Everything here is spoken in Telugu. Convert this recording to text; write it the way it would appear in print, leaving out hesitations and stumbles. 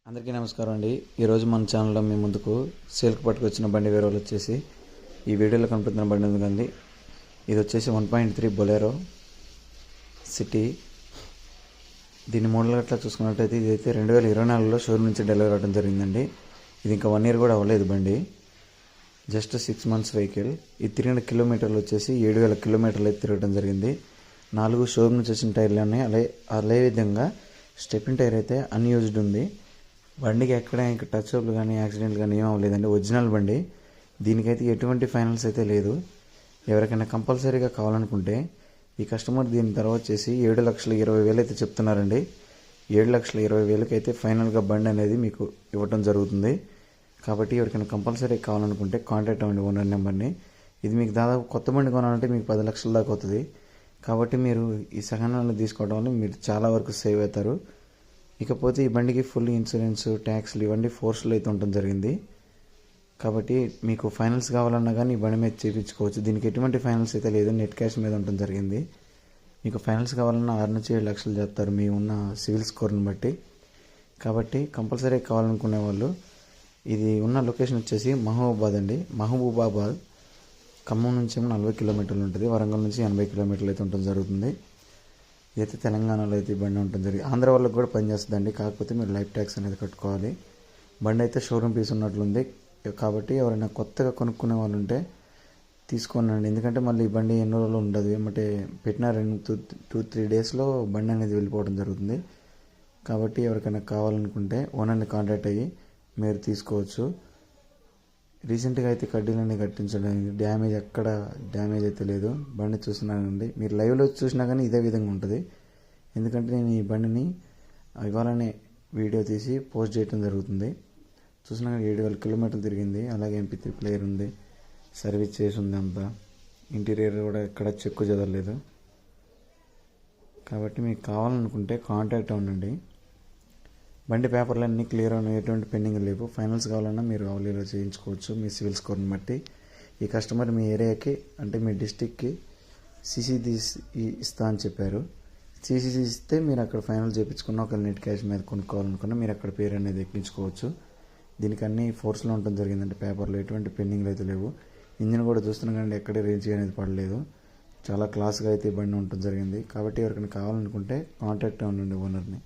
అందరికీ నమస్కారం అండి. ఈరోజు మన ఛానల్లో మీ ముందుకు సేల్కి పట్టుకొచ్చిన బండి వివరాలు వచ్చేసి ఈ వీడియోలో కనిపిస్తున్న బండి ఉంది. ఇది వచ్చేసి 1.3 బొలెరో సిటీ. దీని మోడల్ గట్లా చూసుకున్నట్టయితే ఇదైతే 2024లో షోరూమ్ నుంచి డెలివరీ అవ్వడం జరిగిందండి. ఇది ఇంకా 1 year కూడా అవ్వలేదు బండి, జస్ట్ 6 months వెహికల్. ఇది తిరిగిన కిలోమీటర్లు వచ్చేసి 7000 కిలోమీటర్లు అయితే తిరగడం జరిగింది. 4 షోరూమ్ నుంచి వచ్చిన టైర్లు ఉన్నాయి. అదే విధంగా స్టెప్పిన్ టైర్ అయితే అన్యూజ్డ్ ఉంది. బండికి ఎక్కడ ఇంకా టచ్ అప్లు కానీ యాక్సిడెంట్లు కానీ ఏం అవ్వలేదండి. ఒరిజినల్ బండి. దీనికైతే ఎటువంటి ఫైనల్స్ అయితే లేదు. ఎవరికైనా కంపల్సరీగా కావాలనుకుంటే ఈ కస్టమర్ దీని తర్వాత వచ్చేసి 7,20,000 అయితే చెప్తున్నారండి. 7,20,000 అయితే ఫైనల్గా బండి అనేది మీకు ఇవ్వడం జరుగుతుంది. కాబట్టి ఎవరికైనా కంపల్సరీ కావాలనుకుంటే కాంటాక్ట్ అవ్వండి ఓనర్ నెంబర్ని. ఇది మీకు దాదాపు కొత్త బండి కొనాలంటే మీకు 10 లక్షల దాకా అవుతుంది. కాబట్టి మీరు ఈ సెకండ్ హ్యాండ్లో తీసుకోవడం వల్ల మీరు చాలా వరకు సేవ్ అవుతారు. ఇకపోతే ఈ బండికి ఫుల్ ఇన్సూరెన్స్, ట్యాక్స్లు ఇవన్నీ ఫోర్స్లో అయితే ఉండటం జరిగింది. కాబట్టి మీకు ఫైనల్స్ కావాలన్నా కానీ ఈ బండి మీద చేయించుకోవచ్చు. దీనికి ఎటువంటి ఫైనల్స్ అయితే లేదు, నెట్ క్యాష్ మీద ఉండటం జరిగింది. మీకు ఫైనల్స్ కావాలన్నా 6 నుంచి 7 లక్షలు చెప్తారు మీ ఉన్న సివిల్ స్కోర్ని బట్టి. కాబట్టి కంపల్సరీ కావాలనుకునే వాళ్ళు, ఇది ఉన్న లొకేషన్ వచ్చేసి మహబూబాబాద్ అండి. మహబూబాబాద్ ఖమ్మం నుంచి 40 కిలోమీటర్లు ఉంటుంది, వరంగల్ నుంచి 80 కిలోమీటర్లు అయితే ఉండటం జరుగుతుంది. ఇదైతే తెలంగాణలో అయితే బండి ఉంటుంది జరిగింది. ఆంధ్ర వాళ్ళకి కూడా పనిచేస్తుందండి, కాకపోతే మీరు లైఫ్ ట్యాక్స్ అనేది కట్టుకోవాలి. బండి అయితే షోరూమ్ పీస్ ఉన్నట్లుంది. కాబట్టి ఎవరైనా కొత్తగా కొనుక్కునే వాళ్ళు ఉంటే తీసుకోనండి. ఎందుకంటే మళ్ళీ ఈ బండి ఎన్నో రోజులు ఉండదు. ఏమంటే పెట్టిన 2-3 డేస్లో బండి అనేది వెళ్ళిపోవడం జరుగుతుంది. కాబట్టి ఎవరికైనా కావాలనుకుంటే ఓనర్ని కాంటాక్ట్ అయ్యి మీరు తీసుకోవచ్చు. రీసెంట్గా అయితే కడ్డీలన్నీ కట్టించడం, ఎక్కడ డ్యామేజ్ అయితే లేదు. బండి చూస్తున్నానండి, మీరు లైవ్లో చూసినా కానీ ఇదే విధంగా ఉంటుంది. ఎందుకంటే నేను ఈ బండిని ఇవాళనే వీడియో తీసి పోస్ట్ చేయడం జరుగుతుంది. చూసినా కానీ 7,000 కిలోమీటర్లు తిరిగింది. అలాగే MP3 ప్లేయర్ ఉంది, సర్వీస్ చేసి ఉంది అంతా. ఇంటీరియర్ కూడా ఎక్కడ చెక్కు చెదరలేదు. కాబట్టి మీకు కావాలనుకుంటే కాంటాక్ట్ అవ్వండి. బండి పేపర్లు అన్నీ క్లియర్ ఉన్నాయి, ఎటువంటి పెండింగ్ లేవు. ఫైనల్స్ కావాలన్నా మీరు అవలీలో చేయించుకోవచ్చు మీ సివిల్ స్కోర్ని బట్టి. ఈ కస్టమర్ మీ ఏరియాకి అంటే మీ డిస్టిక్కి CC ఇస్తా అని చెప్పారు. CC ఇస్తే మీరు అక్కడ ఫైనల్ చేయించుకున్న ఒక నెట్ క్యాష్ మీద కొనుక్కోవాలనుకున్నా మీరు అక్కడ పేరు అనేది ఎక్కించుకోవచ్చు. దీనికి అన్ని ఫోర్స్లో ఉండటం జరిగిందంటే పేపర్లో ఎటువంటి పెండింగ్లు అయితే లేవు. ఇంజిన్ కూడా చూస్తున్నా కానీ ఎక్కడే రేంజ్ అనేది పడలేదు. చాలా క్లాస్గా అయితే బండి ఉండటం జరిగింది. కాబట్టి ఎవరికైనా కావాలనుకుంటే కాంటాక్ట్ అవ్వండి ఓనర్ని.